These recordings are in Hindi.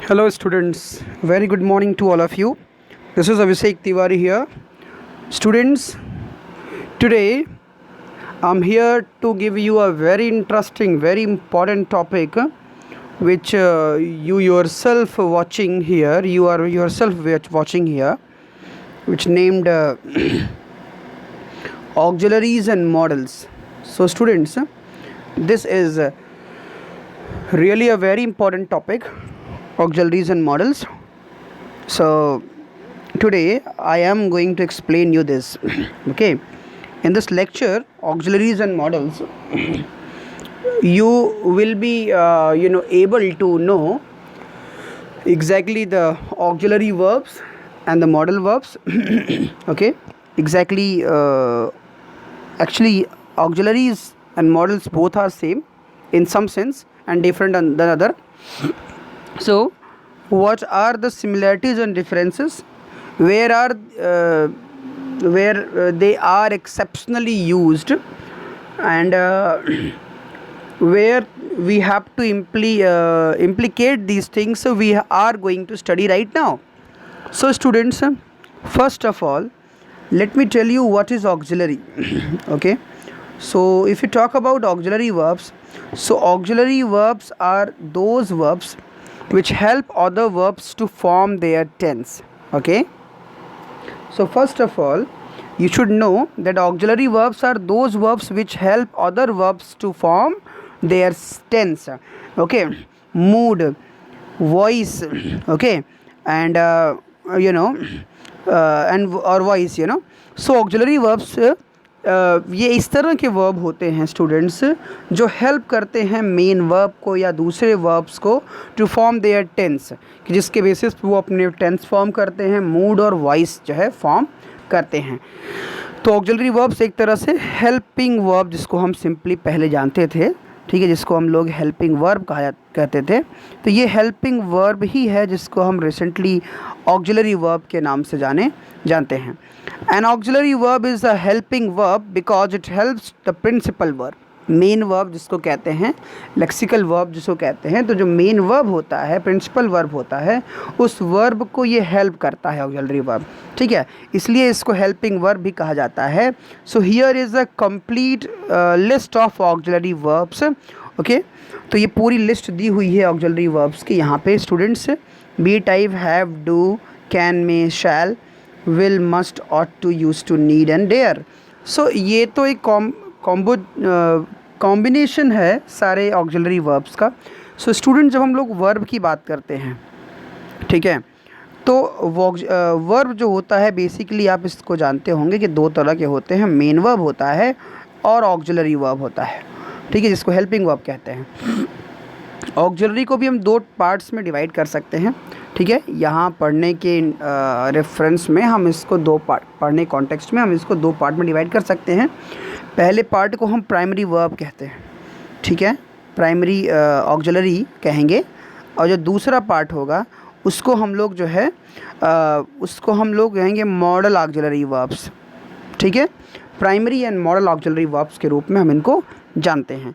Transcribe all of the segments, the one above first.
Hello students, very good morning to all of you. This is Abhishek Tiwari here. Students, today I'm here to give you a very interesting, very important topic which you yourself watching here, you are yourself watching here, which named auxiliaries and models. So students, this is really a very important topic, auxiliaries and models. So today I am going to explain you this. Okay, in this lecture, auxiliaries and models, you will be able to know exactly the auxiliary verbs and the modal verbs. Okay, exactly. Actually, auxiliaries and modals both are same in some sense and different than other. So what are the similarities and differences, where are they are exceptionally used, and where we have to implicate these things, so we are going to study right now. So students, first of all, let me tell you what is auxiliary. Okay, so if you talk about auxiliary verbs, so auxiliary verbs are those verbs which help other verbs to form their tense. Okay, so first of all, you should know that auxiliary verbs are those verbs which help other verbs to form their tense. Okay, mood, voice. Okay, and and or voice, so auxiliary verbs, ये इस तरह के वर्ब होते हैं स्टूडेंट्स, जो हेल्प करते हैं मेन वर्ब को या दूसरे वर्ब्स को टू फॉर्म देयर टेंस, कि जिसके बेसिस पे वो अपने टेंस फॉर्म करते हैं, मूड और वॉइस जो है फॉर्म करते हैं. तो ऑक्सिलरी वर्ब्स एक तरह से हेल्पिंग वर्ब, जिसको हम सिंपली पहले जानते थे, ठीक है, जिसको हम लोग हेल्पिंग वर्ब कहते थे, तो ये हेल्पिंग वर्ब ही है जिसको हम रिसेंटली ऑक्सिलरी वर्ब के नाम से जानते हैं. An auxiliary verb is a helping verb because it helps the principal verb. Main verb जिसको कहते हैं, लेक्सिकल वर्ब जिसको कहते हैं, तो जो मेन वर्ब होता है, प्रिंसिपल वर्ब होता है, उस वर्ब को ये हेल्प करता है ऑक्सिलरी वर्ब. ठीक है, इसलिए इसको हेल्पिंग वर्ब भी कहा जाता है. So here is a complete list of auxiliary verbs. Okay, तो ये पूरी लिस्ट दी हुई है ऑक्सिलरी वर्ब्स की यहाँ पे students. Be type, have, do, can, may, shall, will, must, ought to, use to, need and dare. So ये तो एक कॉम्बिनेशन है सारे ऑक्सिलरी वर्ब्स का. सो स्टूडेंट, जब हम लोग वर्ब की बात करते हैं, ठीक है, तो वर्ब जो होता है बेसिकली आप इसको जानते होंगे कि दो तरह के होते हैं. मेन वर्ब होता है और ऑक्सिलरी वर्ब होता है, ठीक है, जिसको हेल्पिंग वर्ब कहते हैं. ऑक्सिलरी को भी हम दो पार्ट्स में डिवाइड कर सकते हैं. ठीक है, यहाँ पढ़ने के रेफरेंस में हम इसको दो पार्ट, पढ़ने कॉन्टेक्स्ट में हम इसको दो पार्ट में डिवाइड कर सकते हैं. पहले पार्ट को हम प्राइमरी वर्ब कहते हैं, ठीक है, प्राइमरी ऑक्सिलरी कहेंगे, और जो दूसरा पार्ट होगा उसको हम लोग जो है उसको हम लोग कहेंगे मॉडल ऑक्सिलरी वर्ब्स. ठीक है, primary and model auxiliary verbs के रूप में हम इनको जानते हैं.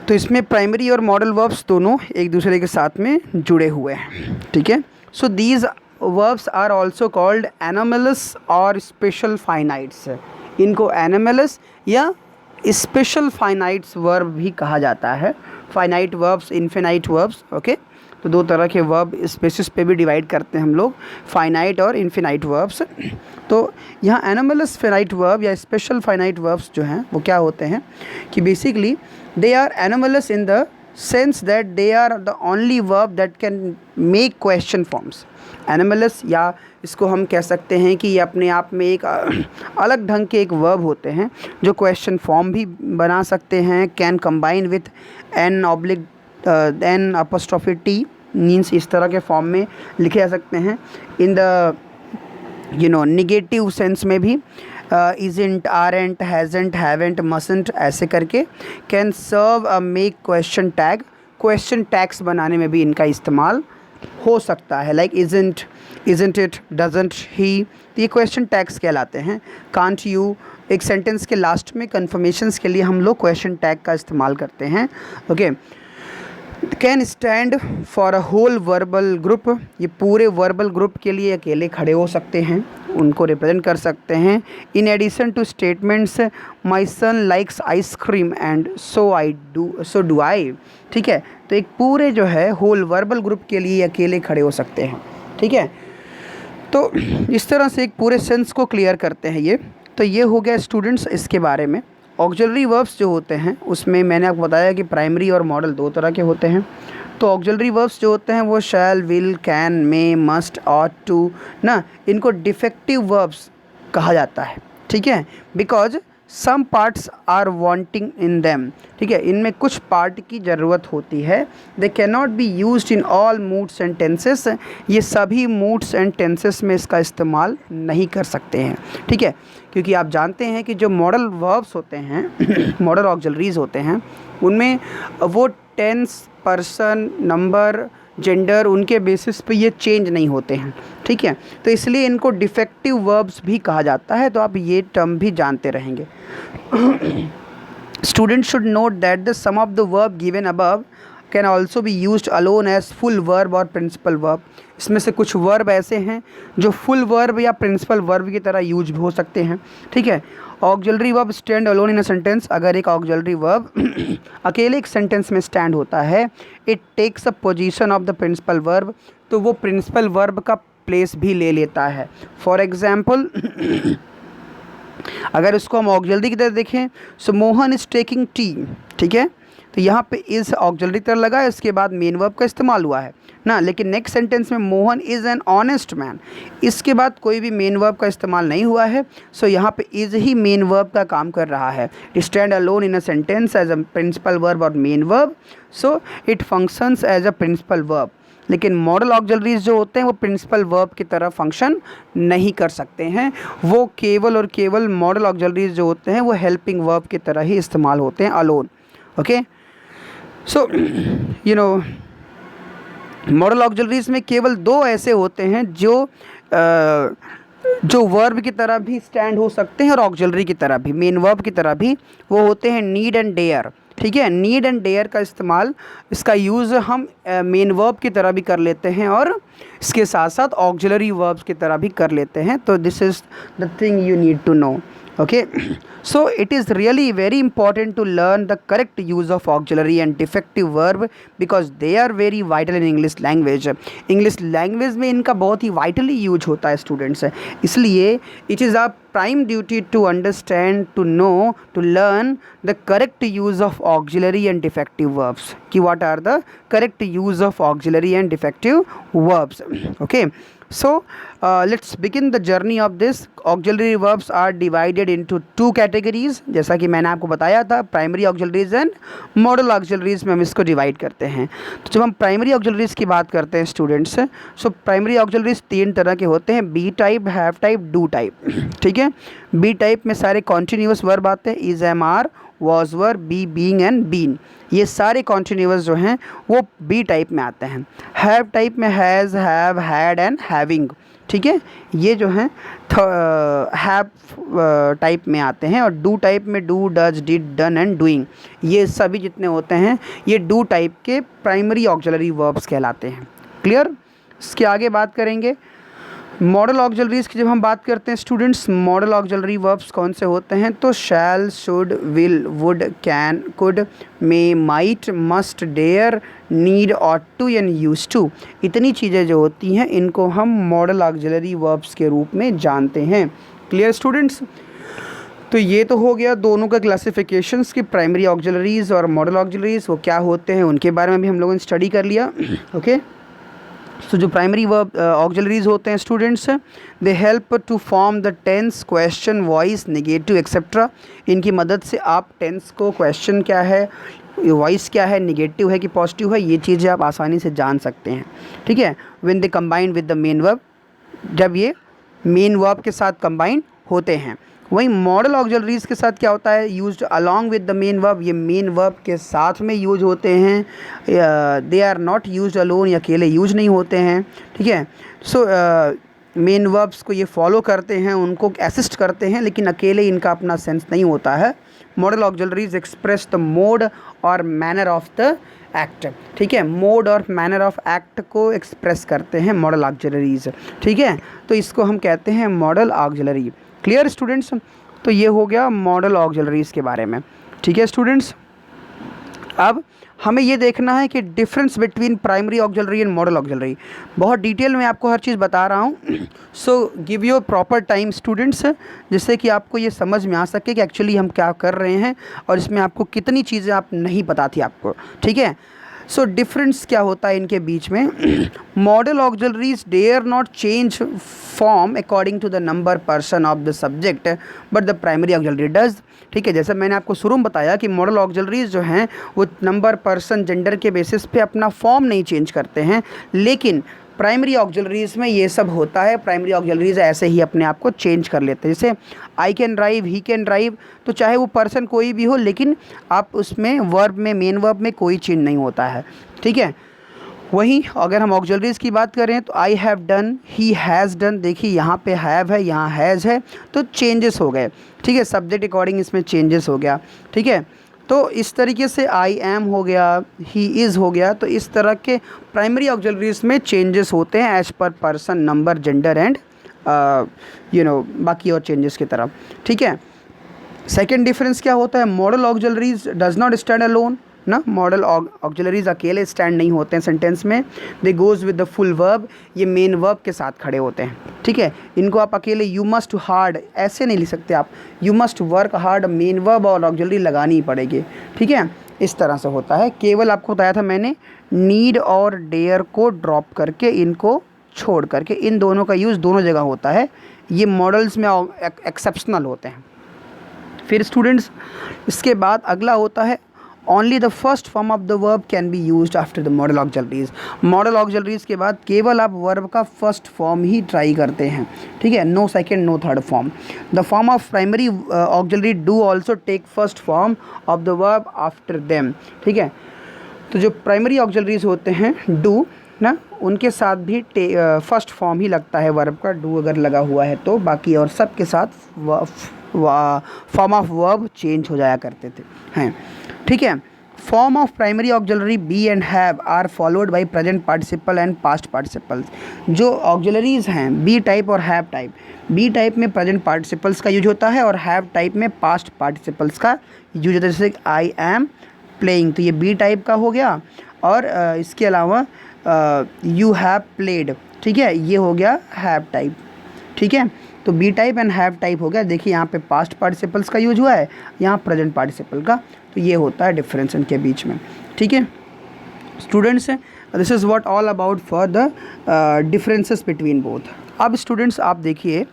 तो इसमें प्राइमरी और मॉडल वर्ब्स दोनों एक दूसरे के साथ में जुड़े हुए हैं. ठीक है, so these verbs are also called anomalous or special finites. इनको एनोमलस या स्पेशल फाइनाइट्स वर्ब भी कहा जाता है. Finite verbs, infinite verbs. Okay, तो दो तरह के वर्ब इस बेसिस पे भी डिवाइड करते हैं हम लोग, फाइनाइट और इन्फिनाइट वर्ब्स. तो यहाँ एनोमलस फाइनाइट वर्ब या स्पेशल फाइनाइट वर्ब्स जो हैं वो क्या होते हैं कि basically they are anomalous in the sense that they are the only verb that can make question forms. Anomalous, या इसको हम कह सकते हैं कि ये अपने आप में एक अलग ढंग के एक वर्ब होते हैं जो क्वेश्चन फॉर्म भी बना सकते हैं. Can combine with an oblique an apostrophe T, means इस तरह के फॉर्म में लिखे जा सकते हैं. इन द निगेटिव सेंस में भी isn't, aren't, hasn't, haven't, mustn't, ऐसे करके. Can serve a make question tag, question tags बनाने में भी इनका इस्तेमाल हो सकता है. Like isn't, isn't it, doesn't he, तो ये क्वेश्चन टैग्स कहलाते हैं. कांट यू, एक सेंटेंस के लास्ट में कन्फर्मेशंस के लिए हम लोग क्वेश्चन टैग का इस्तेमाल करते हैं. Okay, can stand for a whole verbal group, ये पूरे वर्बल ग्रुप के लिए अकेले खड़े हो सकते हैं, उनको रिप्रेजेंट कर सकते हैं। In addition to statements my son likes ice cream and so do I, ठीक है। तो एक पूरे जो है होल वर्बल ग्रुप के लिए अकेले खड़े हो सकते हैं, ठीक है। तो इस तरह से एक पूरे सेंस को क्लियर करते हैं ये। तो ये हो गया स्टूडेंट्स इसके बारे में। ऑक्सिलरी वर्ब्स जो होते हैं उसमें मैंने आपको बताया कि प्राइमरी और मॉडल दो तरह के होते हैं। तो ऑक्सिलरी वर्ब्स जो होते हैं वो shall, will, can, may, must, ought to ना, इनको डिफेक्टिव वर्ब्स कहा जाता है, ठीक है। Because some parts are wanting in them, ठीक है, इनमें कुछ पार्ट की ज़रूरत होती है। They can not be used in all moods and tenses, ये सभी मूड्स एंड टेंसेस में इसका इस्तेमाल नहीं कर सकते हैं, ठीक है। क्योंकि आप जानते हैं कि जो मॉडल वर्ब्स होते हैं मॉडल ऑक्सिलरीज होते हैं, उनमें वो टेंस, पर्सन, नंबर, जेंडर, उनके बेसिस पे ये चेंज नहीं होते हैं, ठीक है। तो इसलिए इनको डिफेक्टिव वर्ब्स भी कहा जाता है, तो आप ये टर्म भी जानते रहेंगे। Students should note that the sum of the verb given above can also be used alone as full verb और principal verb। इसमें से कुछ वर्ब ऐसे हैं जो फुल वर्ब या प्रिंसिपल वर्ब की तरह यूज हो सकते हैं, ठीक है। Auxiliary verb stand alone in a sentence, अगर एक ऑक्सिलरी वर्ब अकेले एक सेंटेंस में स्टैंड होता है, it takes a position of the principal verb, तो वो प्रिंसिपल वर्ब का प्लेस भी ले लेता है। फॉर एग्जाम्पल अगर इसको हम ऑक्सिलरी की तरह देखें, सो मोहन इज़ टेकिंग टी, ठीक है। तो यहाँ पे इज़ ऑक्सिलरी तरह लगा है, इसके बाद मेन वर्ब का इस्तेमाल हुआ है ना। लेकिन नेक्स्ट सेंटेंस में Mohan is an honest man, इसके बाद कोई भी मेन वर्ब का इस्तेमाल नहीं हुआ है। सो यहाँ पे इज़ ही मेन वर्ब का काम कर रहा है। Stand alone in a sentence as a principal verb or main verb, so it functions as a principal verb. लेकिन मॉडल ऑक्सिलरीज जो होते हैं वो प्रिंसिपल वर्ब की तरह फंक्शन नहीं कर सकते हैं, वो केवल और केवल मॉडल ऑक्सिलरीज जो होते हैं वो हेल्पिंग वर्ब की तरह ही इस्तेमाल होते हैं alone, okay. So you know model auxiliaries में केवल दो ऐसे होते हैं जो वर्ब की तरह भी स्टैंड हो सकते हैं और ऑक्सिलरी की तरह भी, मेन वर्ब की तरह भी, वो होते हैं नीड एंड डेयर, ठीक है। नीड एंड डेयर का इस्तेमाल, इसका यूज़ हम मेन वर्ब की तरह भी कर लेते हैं और इसके साथ साथ ऑक्सिलरी वर्ब्स की तरह भी कर लेते हैं। तो this is the thing you need to know, okay. So it is really very important to learn the correct use of auxiliary and defective verb because they are very vital in English language। English language में इनका बहुत ही vitally use होता है students, इसलिए it is our prime duty to understand, to know, to learn the correct use of auxiliary and defective verbs, कि what are the correct use of auxiliary and defective verbs, okay. So let's begin the journey of this। auxiliary verbs are divided into two categories, जैसा कि मैंने आपको बताया था, primary auxiliaries and model auxiliaries में हम इसको डिवाइड करते हैं। तो जब हम प्राइमरी ऑक्सिलरीज की बात करते हैं स्टूडेंट्स, सो प्राइमरी ऑक्सिलरीज तीन तरह के होते हैं, be type, have type, do type, ठीक है। बी टाइप में सारे कॉन्टिन्यूअस वर्ब आते हैं, is, am, are, was, were, be, being and been, ये सारे कॉन्टिन्यूअस जो हैं वो बी टाइप में आते हैं। हैव टाइप में has, have, had and having, ठीक है, ये जो हैं हैव टाइप में आते हैं। और डू टाइप में do, does, did, done and doing, ये सभी जितने होते हैं ये डू टाइप के प्राइमरी ऑक्सिलरी वर्ब्स कहलाते हैं। क्लियर? इसके आगे बात करेंगे मॉडल ऑक्सिलरीज की। जब हम बात करते हैं स्टूडेंट्स, मॉडल ऑक्सिलरी वर्ब्स कौन से होते हैं, तो shall, should, will, would, can, could, may, might, must, dare, need, ought to and use to, इतनी चीज़ें जो होती हैं इनको हम मॉडल ऑक्सिलरी वर्ब्स के रूप में जानते हैं। Clear students? तो ये तो हो गया दोनों का क्लासिफिकेशंस की, प्राइमरी ऑक्सिलरीज और मॉडल ऑक्सिलरीज वो क्या होते हैं उनके बारे में भी हम लोगों ने स्टडी कर लिया, ओके। तो जो प्राइमरी वर्ब ऑक्सिलरीज होते हैं students, they help to form the tense, question, voice, negative etcetera. इनकी मदद से आप टेंस को, क्वेश्चन क्या है, वॉइस क्या है, नेगेटिव है कि पॉजिटिव है, ये चीज़ें आप आसानी से जान सकते हैं, ठीक है। When they combine with the main verb, जब ये मेन वर्ब के साथ कंबाइन होते हैं। वहीं मॉडल ऑक्सिलरीज के साथ क्या होता है, used along with the main verb, ये मेन वर्ब के साथ में यूज होते हैं, they are not used alone, ये अकेले यूज नहीं होते हैं, ठीक है। सो मेन वर्ब्स को ये फॉलो करते हैं, उनको असिस्ट करते हैं, लेकिन अकेले इनका अपना सेंस नहीं होता है। Model auxiliaries express the mode और मैनर ऑफ द एक्ट, ठीक है। मोड और मैनर ऑफ एक्ट को एक्सप्रेस करते हैं मॉडल ऑक्सिलरीज, ठीक है। तो इसको हम कहते हैं मॉडल ऑक्सिलरी। Clear students? तो ये हो गया मॉडल ऑक्सिलरीज के बारे में, ठीक है स्टूडेंट्स। अब हमें ये देखना है कि difference between primary auxiliary and model auxiliary. बहुत डिटेल में आपको हर चीज़ बता रहा हूँ, so give your proper time students, जिससे कि आपको ये समझ में आ सके कि एक्चुअली हम क्या कर रहे हैं और इसमें आपको कितनी चीज़ें आप नहीं पता थी आपको, ठीक है। सो डिफरेंस क्या होता है इनके बीच में? Modal auxiliaries dare not change form according to the number person of the subject but the primary auxiliary does, ठीक है। जैसे मैंने आपको शुरू में बताया कि मॉडल ऑक्सिलरीज जो हैं वो नंबर पर्सन जेंडर के बेसिस पे अपना फॉर्म नहीं चेंज करते हैं, लेकिन प्राइमरी ऑक्सिलरीज में ये सब होता है। प्राइमरी ऑक्सिलरीज ऐसे ही अपने आप को चेंज कर लेते हैं, जैसे I can drive, he can drive, तो चाहे वो पर्सन कोई भी हो, लेकिन आप उसमें वर्ब में, मेन वर्ब में कोई चेंज नहीं होता है, ठीक है। वहीं अगर हम ऑक्सिलरीज की बात करें तो I have done, he has done, देखिए यहाँ पे हैव है, यहाँ हैज़ है, तो चेंजेस हो गए, ठीक है। सब्जेक्ट अकॉर्डिंग इसमें चेंजेस हो गया, ठीक है। तो इस तरीके से आई एम हो गया, ही इज़ हो गया, तो इस तरह के प्राइमरी ऑक्सिलरीज में चेंजेस होते हैं as per person, number, gender and बाकी और चेंजेस की तरफ, ठीक है। सेकेंड डिफरेंस क्या होता है? Model auxiliaries does not stand alone ना, मॉडल ऑक्सिलरीज अकेले स्टैंड नहीं होते हैं सेंटेंस में, दे goes with the full verb, ये मेन वर्ब के साथ खड़े होते हैं, ठीक है। इनको आप अकेले यू मस्ट हार्ड ऐसे नहीं लिख सकते आप, you must work hard, main verb और ऑक्सिलरी लगानी ही पड़ेगी, ठीक है। इस तरह से होता है। केवल आपको बताया था मैंने नीड और डेयर को ड्रॉप करके, इनको छोड़ करके, इन दोनों का यूज़ दोनों जगह होता है, ये मॉडल्स में एक्सेप्शनल होते हैं। फिर स्टूडेंट्स इसके बाद अगला होता है only the first form of the verb can be used after the model auxiliaries. Model auxiliaries के बाद केवल आप वर्ब का फर्स्ट फॉर्म ही ट्राई करते हैं, ठीक है, no second no third form. The form of primary auxiliary do also take first form of the verb after them, ठीक है। तो जो प्राइमरी ऑक्सिलरीज होते हैं डू ना, उनके साथ भी फर्स्ट फॉर्म ही लगता है वर्ब का, डू अगर लगा हुआ है तो, बाकी और सब के साथ फॉर्म ऑफ वर्ब चेंज हो जाया करते थे हैं, ठीक है। Form of primary auxiliary be and have are followed by present participle and past participles. जो ऑक्सिलरीज हैं बी टाइप और हैव टाइप, बी टाइप में प्रेजेंट पार्टिसिपल्स का यूज होता है और हैव टाइप में पास्ट पार्टिसिपल्स का यूज होता है, जैसे आई एम प्लेइंग, तो ये बी टाइप का हो गया। और इसके अलावा यू हैव प्लेड, ठीक है, ये हो गया हैव टाइप, ठीक है। तो be type and have type हो गया। देखिए यहाँ पे पास्ट पार्टिसिपल्स का यूज हुआ है, यहाँ प्रेजेंट पार्टिसिपल का, तो ये होता है डिफरेंस इनके बीच में, ठीक है students. This is what all about for the differences between both. अब स्टूडेंट्स आप देखिए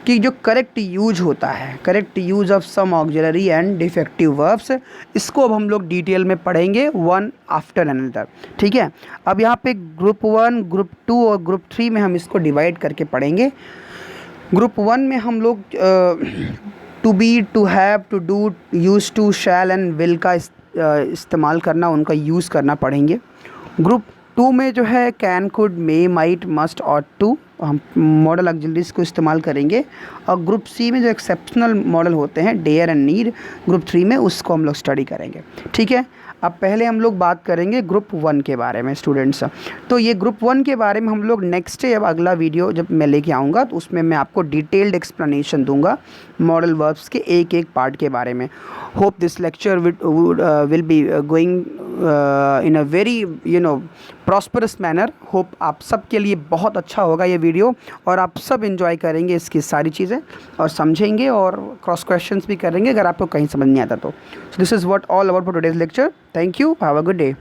कि जो करेक्ट यूज होता है, correct use of some auxiliary and defective verbs, इसको अब हम लोग डिटेल में पढ़ेंगे वन आफ्टर अनदर, ठीक है। अब यहाँ पे ग्रुप 1, ग्रुप 2 और ग्रुप 3 में हम इसको डिवाइड करके पढ़ेंगे। ग्रुप 1 में हम लोग to be, to have, to do, use to, shall and will का इस्तेमाल करना, उनका यूज़ करना पढ़ेंगे। ग्रुप 2 में जो है can, could, may, might, must और टू, हम मॉडल ऑक्सिलरीज को इस्तेमाल करेंगे। और ग्रुप सी में जो एक्सेप्शनल मॉडल होते हैं डेयर एंड नीड, ग्रुप 3 में उसको हम लोग स्टडी करेंगे, ठीक है। अब पहले हम लोग बात करेंगे ग्रुप 1 के बारे में स्टूडेंट्स। तो ये ग्रुप 1 के बारे में हम लोग नेक्स्ट डे, अब अगला वीडियो जब मैं लेके आऊँगा तो उसमें मैं आपको डिटेल्ड एक्सप्लेनेशन दूंगा मॉडल वर्ब्स के एक एक पार्ट के बारे में। Hope this lecture will be going in a very prosperous manner. Hope आप सब के लिए बहुत अच्छा होगा ये वीडियो और आप सब इन्जॉय करेंगे इसकी सारी चीज़ें और समझेंगे और क्रॉस क्वेश्चंस भी करेंगे अगर आपको कहीं समझ नहीं आता तो। This is what all about for today's lecture. Thank you, have a good day.